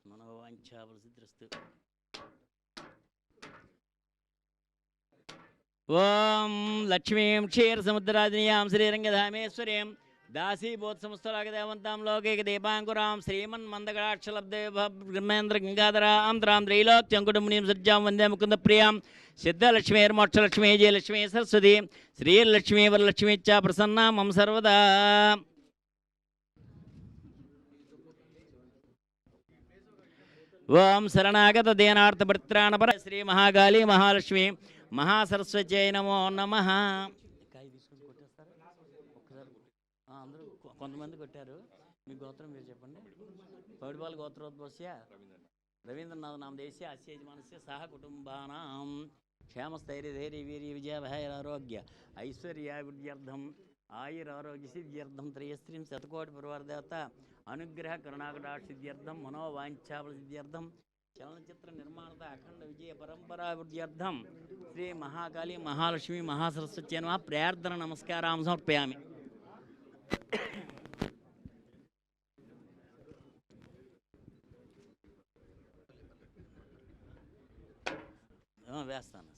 మనోవాంఛాఫలసిద్ధిరస్తు. ఓం లక్ష్మీం క్షీరసముద్రాదినియాం శ్రీరంగధామేశ్వరీం దాసీభూతసమస్తరాగదేవంతాం లోకైక దీపాంకురాం శ్రీమన్మందగడాక్షలబ్దే బ్రహ్మేంద్ర గంగాధరాం త్రాం త్రైలోక్యంకుటుంబినీం సజ్జాం వందే ముకుంద ప్రియాం సిద్ధలక్ష్మీర్మోక్షలక్ష్మీ జయలక్ష్మీ సరస్వతి శ్రీలక్ష్మీ వరలక్ష్మీచ్చ ప్రసన్నా మమ సర్వదా. ఓం శరణాగత దేనార్థపరిత్రాణపర శ్రీ మహాకాళీ మహాలక్ష్మి మహాసరస్వత్యై నమో నమః. అందరూ కొంతమంది కొట్టారు. మీ గోత్రం మీరు చెప్పండి. పౌడిపాల గోత్రోద్భవస్య రవీంద్రనాథ్ నామ దేశీయ అస్య యజమానస్య సహ కుటుంబానాం క్షేమస్థైర్యధైర్య వీర్య విజయాభయారోగ్య ఐశ్వర్యాభివృద్ధ్యర్థం ఆయురారోగ్యసిద్ధ్యర్థం త్రయస్త్రీం శతకోటి పరివారదేవత అనుగ్రహ కరుణాకటాక్షిద్ధ్యర్థం మనోవాంఛాఫలసిద్ధ్యర్థం చలనచిత్ర నిర్మాణత అఖండ విజయ పరంపరాభివృద్ధ్యర్థం శ్రీ మహాకాళీ మహాలక్ష్మి మహాసరస్వత్యై నమః ప్రార్థన నమస్కారాం సమర్పయామి. వేస్తాను.